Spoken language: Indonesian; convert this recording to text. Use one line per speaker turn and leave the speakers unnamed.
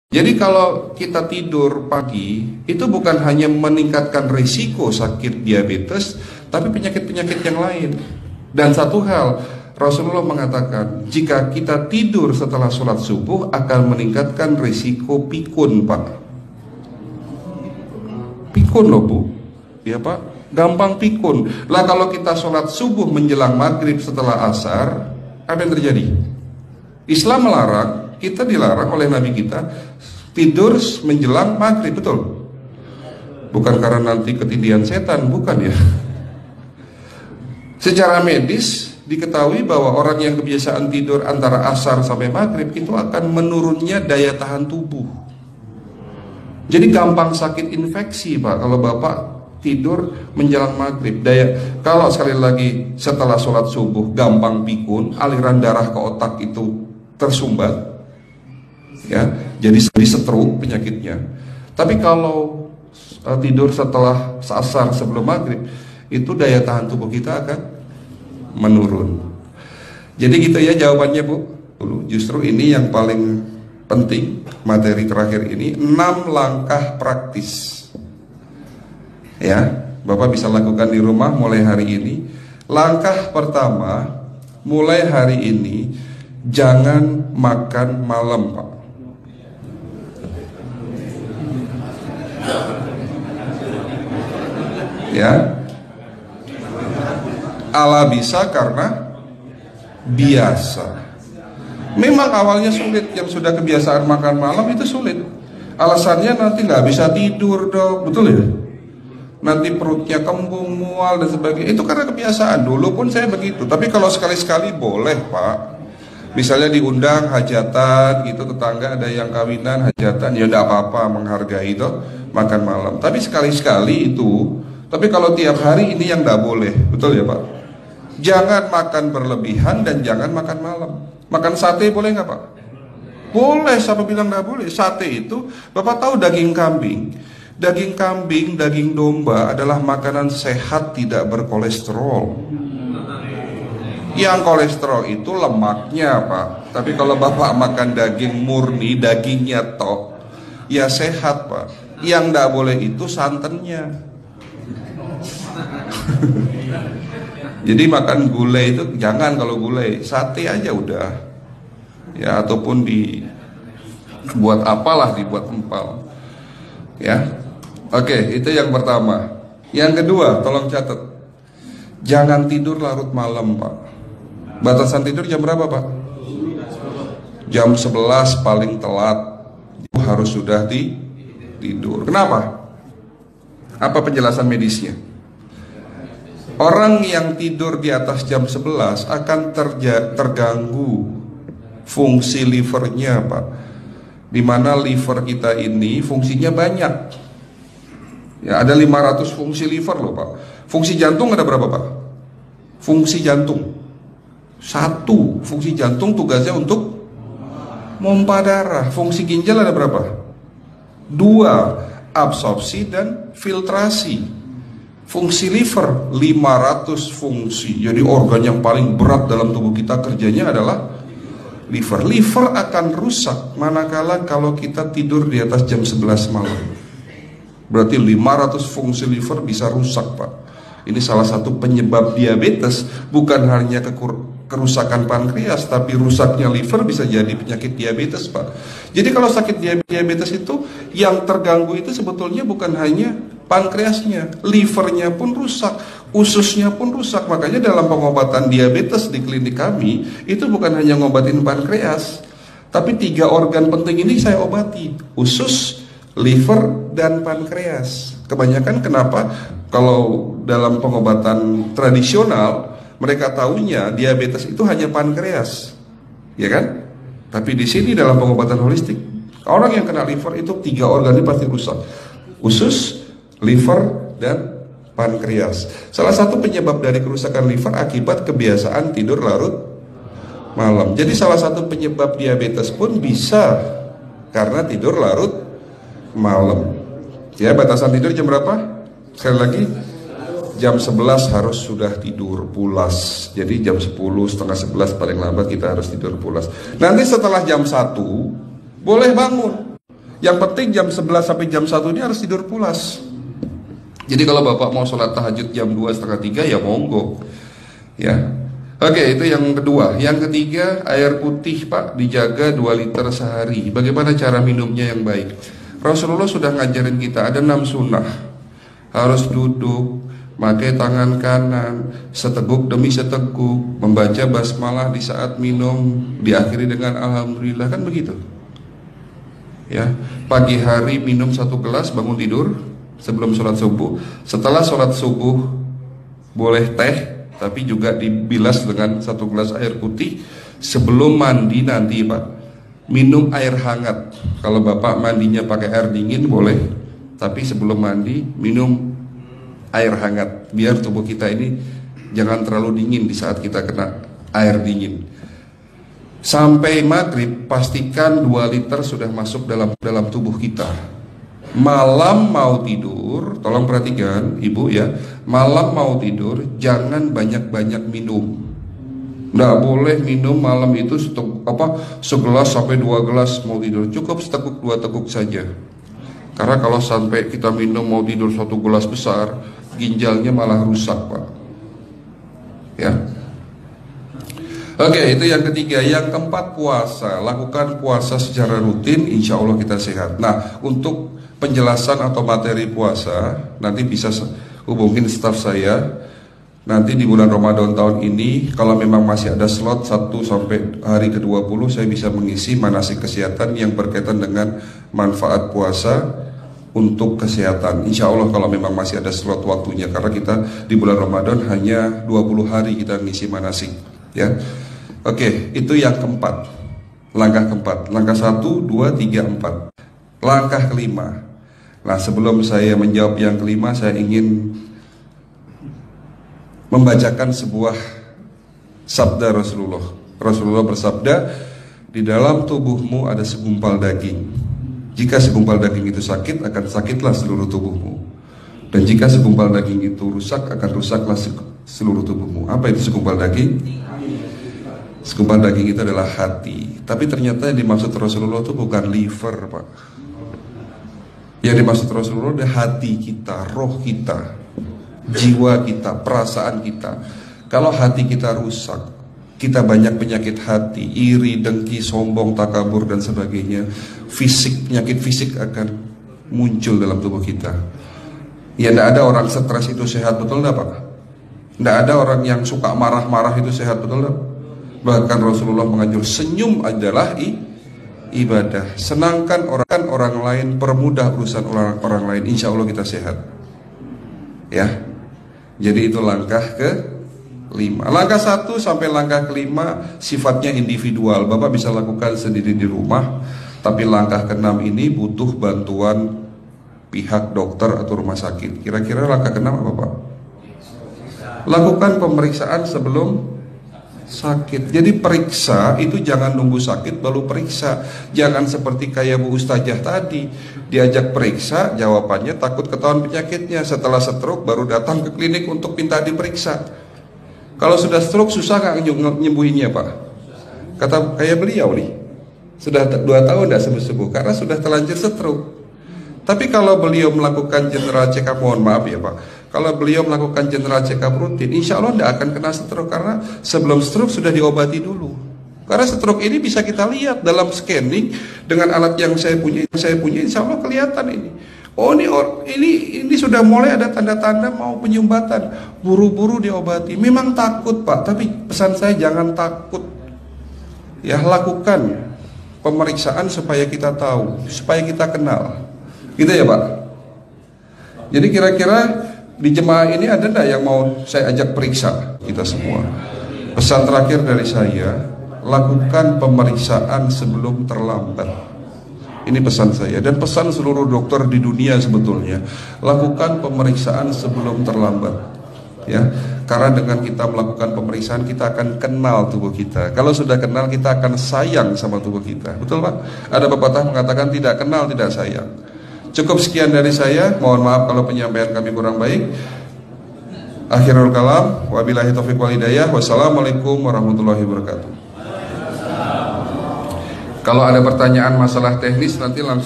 Jadi kalau kita tidur pagi, itu bukan hanya meningkatkan risiko sakit diabetes, tapi penyakit-penyakit yang lain. Dan satu hal, Rasulullah mengatakan, jika kita tidur setelah sholat subuh akan meningkatkan risiko pikun, Pak. Pikun loh, Bu. Ya, Pak. Gampang pikun. Lah kalau kita sholat subuh menjelang maghrib setelah asar, apa yang terjadi? Islam melarang, kita dilarang oleh Nabi kita tidur menjelang maghrib, betul? Bukan karena nanti ketindihan setan, bukan ya. Secara medis diketahui bahwa orang yang kebiasaan tidur antara asar sampai maghrib itu akan menurunnya daya tahan tubuh. Jadi gampang sakit infeksi, Pak, kalau Bapak tidur menjelang maghrib. Kalau sekali lagi setelah sholat subuh gampang pikun, aliran darah ke otak itu tersumbat, ya, jadi stroke penyakitnya. Tapi kalau tidur setelah asar sebelum maghrib, itu daya tahan tubuh kita akan menurun. Jadi gitu ya jawabannya, Bu. Justru ini yang paling penting, materi terakhir ini 6 langkah praktis. Ya, Bapak bisa lakukan di rumah mulai hari ini. Langkah pertama, mulai hari ini jangan makan malam, Pak. Ya, ala bisa karena biasa. Memang awalnya sulit, yang sudah kebiasaan makan malam itu sulit. Alasannya nanti nggak bisa tidur, Dok, betul ya? Nanti perutnya kembung, mual dan sebagainya. Itu karena kebiasaan. Dulu pun saya begitu. Tapi kalau sekali-sekali boleh, Pak. Misalnya diundang hajatan gitu, tetangga ada yang kawinan hajatan, ya enggak apa-apa, menghargai itu makan malam. Tapi sekali-sekali itu. Tapi kalau tiap hari ini yang enggak boleh, betul ya, Pak? Jangan makan berlebihan dan jangan makan malam. Makan sate boleh nggak, Pak? Boleh, siapa bilang nggak boleh? Sate itu, Bapak tahu daging kambing. Daging kambing, daging domba adalah makanan sehat, tidak berkolesterol. Yang kolesterol itu lemaknya, Pak. Tapi kalau Bapak makan daging murni, dagingnya tok, ya sehat, Pak. Yang nggak boleh itu santannya. Jadi makan gulai itu jangan, kalau gulai sate aja udah. Ya, ataupun dibuat apalah, dibuat empal. Ya. Oke, itu yang pertama. Yang kedua, tolong catat. Jangan tidur larut malam, Pak. Batasan tidur jam berapa, Pak? Jam 11 paling telat. Harus sudah tidur. Kenapa? Apa penjelasan medisnya? Orang yang tidur di atas jam 11 akan terganggu fungsi livernya, Pak. Dimana liver kita ini fungsinya banyak. Ya, ada 500 fungsi liver loh, Pak. Fungsi jantung ada berapa, Pak? Fungsi jantung 1. Fungsi jantung tugasnya untuk mompa darah. Fungsi ginjal ada berapa? 2. Absorpsi dan filtrasi. Fungsi liver 500 fungsi. Jadi organ yang paling berat dalam tubuh kita kerjanya adalah liver. Liver akan rusak manakala kalau kita tidur di atas jam 11 malam. Berarti 500 fungsi liver bisa rusak, Pak. Ini salah satu penyebab diabetes. Bukan hanya kerusakan pankreas, tapi rusaknya liver bisa jadi penyakit diabetes, Pak. Jadi kalau sakit diabetes itu yang terganggu itu sebetulnya bukan hanya pankreasnya, livernya pun rusak, ususnya pun rusak. Makanya dalam pengobatan diabetes di klinik kami itu bukan hanya ngobatin pankreas, tapi 3 organ penting ini saya obati: usus, liver, dan pankreas. Kebanyakan kenapa? Kalau dalam pengobatan tradisional mereka tahunya diabetes itu hanya pankreas, ya kan? Tapi di sini dalam pengobatan holistik, orang yang kena liver itu 3 organ ini pasti rusak: usus, liver, dan pankreas. Salah satu penyebab dari kerusakan liver akibat kebiasaan tidur larut malam. Jadi salah satu penyebab diabetes pun bisa karena tidur larut malam. Ya, batasan tidur jam berapa? Sekali lagi, jam 11 harus sudah tidur pulas. Jadi jam 10, setengah 11 paling lambat kita harus tidur pulas. Nanti setelah jam 1 boleh bangun. Yang penting jam 11 sampai jam 1 ini harus tidur pulas. Jadi kalau Bapak mau sholat tahajud jam 2, setengah 3 ya monggo. Ya. Oke, itu yang kedua. Yang ketiga, air putih Pak dijaga 2 liter sehari. Bagaimana cara minumnya yang baik? Rasulullah sudah ngajarin kita ada 6 sunnah. Harus duduk, pakai tangan kanan, seteguk demi seteguk, membaca basmalah di saat minum, diakhiri dengan alhamdulillah, kan begitu. Ya, pagi hari minum 1 gelas bangun tidur sebelum sholat subuh. Setelah sholat subuh boleh teh, tapi juga dibilas dengan 1 gelas air putih. Sebelum mandi nanti Pak, minum air hangat. Kalau Bapak mandinya pakai air dingin boleh, tapi sebelum mandi minum air hangat, biar tubuh kita ini jangan terlalu dingin di saat kita kena air dingin. Sampai maghrib pastikan 2 liter sudah masuk dalam tubuh kita. Malam mau tidur, tolong perhatikan Ibu ya, malam mau tidur jangan banyak-banyak minum. Nggak boleh minum malam itu segelas sampai 2 gelas mau tidur. Cukup seteguk 2 teguk saja. Karena kalau sampai kita minum mau tidur 1 gelas besar, ginjalnya malah rusak Pak. Ya. Oke, itu yang ketiga. Yang keempat, puasa. Lakukan puasa secara rutin, insya Allah kita sehat. Nah, untuk penjelasan atau materi puasa, nanti bisa hubungin staf saya. Nanti di bulan Ramadan tahun ini, kalau memang masih ada slot 1 sampai hari ke-20, saya bisa mengisi manasik kesehatan yang berkaitan dengan manfaat puasa untuk kesehatan. Insya Allah kalau memang masih ada slot waktunya, karena kita di bulan Ramadan hanya 20 hari kita ngisi manasik. Ya. Oke, itu yang keempat. Langkah keempat. Langkah 1, 2, 3, 4. Langkah kelima. Nah, sebelum saya menjawab yang kelima, saya ingin membacakan sebuah sabda Rasulullah. Rasulullah bersabda, di dalam tubuhmu ada segumpal daging. Jika segumpal daging itu sakit, akan sakitlah seluruh tubuhmu. Dan jika segumpal daging itu rusak, akan rusaklah seluruh tubuhmu. Apa itu segumpal daging? Segumpal daging itu adalah hati. Tapi ternyata yang dimaksud Rasulullah itu bukan liver Pak. Yang dimaksud Rasulullah adalah hati kita, roh kita, jiwa kita, perasaan kita. Kalau hati kita rusak, kita banyak penyakit hati, iri, dengki, sombong, takabur dan sebagainya. Penyakit fisik akan muncul dalam tubuh kita. Ya, tidak ada orang stres itu sehat, betul tidak Pak? Tidak ada orang yang suka marah-marah itu sehat, betul tidak? Bahkan Rasulullah mengajar senyum adalah ibadah. Senangkan orang lain, permudah urusan orang lain, insya Allah kita sehat. Ya. Jadi itu langkah ke-5. Langkah 1 sampai langkah ke-5 sifatnya individual. Bapak bisa lakukan sendiri di rumah. Tapi langkah ke-6 ini butuh bantuan pihak dokter atau rumah sakit. Kira-kira langkah ke-6 apa Pak? Lakukan pemeriksaan sebelum sakit. Jadi periksa itu jangan nunggu sakit baru periksa. Jangan seperti kayak Bu Ustazah tadi, diajak periksa, jawabannya takut ketahuan penyakitnya. Setelah stroke baru datang ke klinik untuk minta diperiksa. Kalau sudah stroke susah nggak nyembuhinnya Pak? Kata kayak beliau nih, sudah 2 tahun tidak sembuh-sembuh karena sudah terlanjur stroke. Tapi kalau beliau melakukan general check up, mohon maaf ya Pak, kalau beliau melakukan general check up rutin, insya Allah tidak akan kena stroke, karena sebelum stroke sudah diobati dulu. Karena stroke ini bisa kita lihat dalam scanning dengan alat yang saya punya, insya Allah kelihatan ini. Oh ini sudah mulai ada tanda-tanda mau penyumbatan, buru-buru diobati. Memang takut Pak, tapi pesan saya jangan takut. Ya, lakukan pemeriksaan supaya kita tahu, supaya kita kenal. Gitu ya Pak. Jadi kira-kira di jemaah ini ada enggak yang mau saya ajak periksa kita semua? Pesan terakhir dari saya, lakukan pemeriksaan sebelum terlambat. Ini pesan saya dan pesan seluruh dokter di dunia sebetulnya. Lakukan pemeriksaan sebelum terlambat. Ya, karena dengan kita melakukan pemeriksaan kita akan kenal tubuh kita. Kalau sudah kenal kita akan sayang sama tubuh kita. Betul Pak? Ada pepatah mengatakan tidak kenal tidak sayang. Cukup sekian dari saya. Mohon maaf kalau penyampaian kami kurang baik. Akhirul kalam, wabillahi taufiq wal hidayah. Wassalamualaikum warahmatullahi wabarakatuh. Kalau ada pertanyaan masalah teknis nanti langsung